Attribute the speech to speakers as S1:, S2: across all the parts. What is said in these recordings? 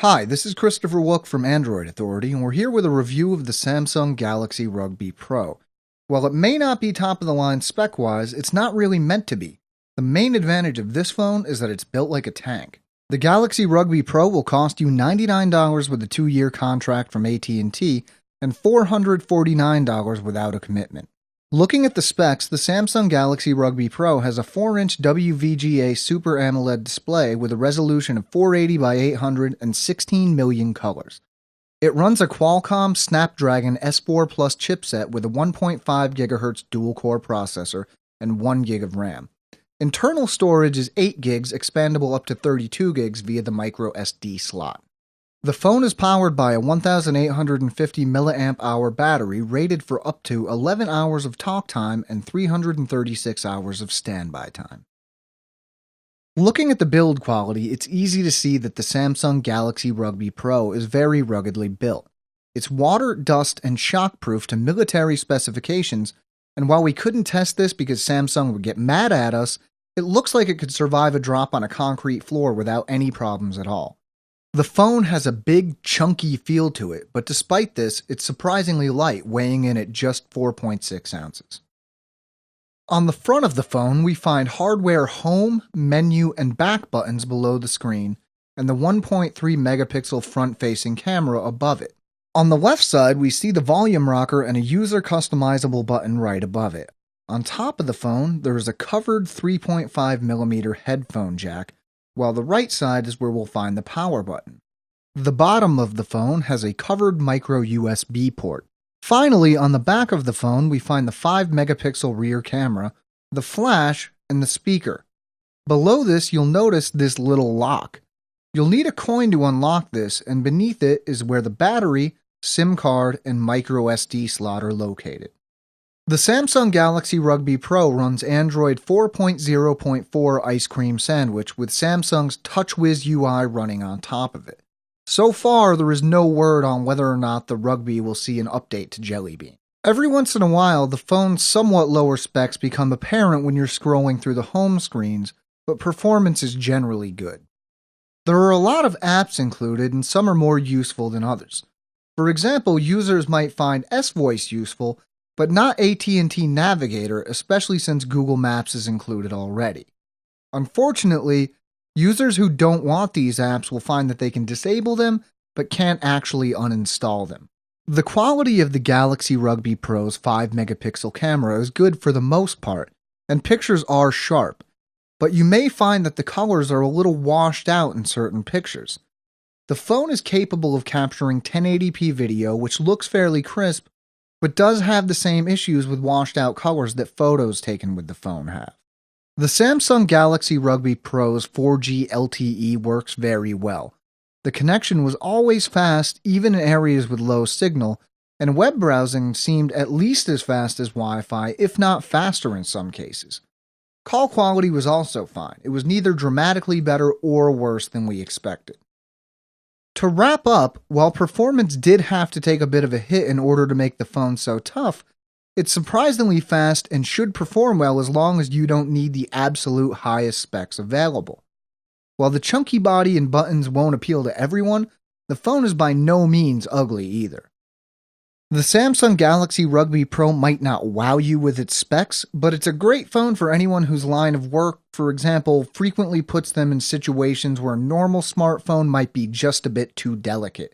S1: Hi, this is Christopher Wook from Android Authority, and we're here with a review of the Samsung Galaxy Rugby Pro. While it may not be top of the line spec-wise, it's not really meant to be. The main advantage of this phone is that it's built like a tank. The Galaxy Rugby Pro will cost you $99 with a 2-year contract from AT&T and $449 without a commitment. Looking at the specs, the Samsung Galaxy Rugby Pro has a 4-inch WVGA Super AMOLED display with a resolution of 480 by 800 and 16 million colors. It runs a Qualcomm Snapdragon S4 Plus chipset with a 1.5 GHz dual-core processor and 1 GB of RAM. Internal storage is 8 GB, expandable up to 32 GB via the micro SD slot. The phone is powered by a 1,850 mAh battery rated for up to 11 hours of talk time and 336 hours of standby time. Looking at the build quality, it's easy to see that the Samsung Galaxy Rugby Pro is very ruggedly built. It's water, dust, and shockproof to military specifications, and while we couldn't test this because Samsung would get mad at us, it looks like it could survive a drop on a concrete floor without any problems at all. The phone has a big, chunky feel to it, but despite this, it's surprisingly light, weighing in at just 4.6 ounces. On the front of the phone, we find hardware home, menu, and back buttons below the screen, and the 1.3 megapixel front-facing camera above it. On the left side, we see the volume rocker and a user-customizable button right above it. On top of the phone, there is a covered 3.5mm headphone jack, while the right side is where we'll find the power button. The bottom of the phone has a covered micro USB port. Finally, on the back of the phone, we find the 5-megapixel rear camera, the flash, and the speaker. Below this, you'll notice this little lock. You'll need a coin to unlock this, and beneath it is where the battery, SIM card, and micro SD slot are located. The Samsung Galaxy Rugby Pro runs Android 4.0.4 Ice Cream Sandwich with Samsung's TouchWiz UI running on top of it. So far, there is no word on whether or not the Rugby will see an update to Jelly Bean. Every once in a while, the phone's somewhat lower specs become apparent when you're scrolling through the home screens, but performance is generally good. There are a lot of apps included, and some are more useful than others. For example, users might find S-Voice useful, but not AT&T Navigator, especially since Google Maps is included already. Unfortunately, users who don't want these apps will find that they can disable them, but can't actually uninstall them. The quality of the Galaxy Rugby Pro's 5-megapixel camera is good for the most part, and pictures are sharp, but you may find that the colors are a little washed out in certain pictures. The phone is capable of capturing 1080p video, which looks fairly crisp, but does have the same issues with washed out colors that photos taken with the phone have. The Samsung Galaxy Rugby Pro's 4G LTE works very well. The connection was always fast, even in areas with low signal, and web browsing seemed at least as fast as Wi-Fi, if not faster in some cases. Call quality was also fine. It was neither dramatically better or worse than we expected. To wrap up, while performance did have to take a bit of a hit in order to make the phone so tough, it's surprisingly fast and should perform well as long as you don't need the absolute highest specs available. While the chunky body and buttons won't appeal to everyone, the phone is by no means ugly either. The Samsung Galaxy Rugby Pro might not wow you with its specs, but it's a great phone for anyone whose line of work, for example, frequently puts them in situations where a normal smartphone might be just a bit too delicate.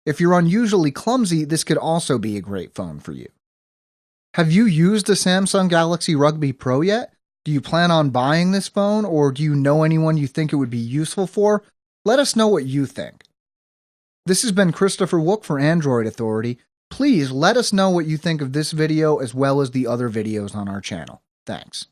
S1: If you're unusually clumsy, this could also be a great phone for you. Have you used the Samsung Galaxy Rugby Pro yet? Do you plan on buying this phone, or do you know anyone you think it would be useful for? Let us know what you think. This has been Christopher Wook for Android Authority. Please let us know what you think of this video as well as the other videos on our channel. Thanks.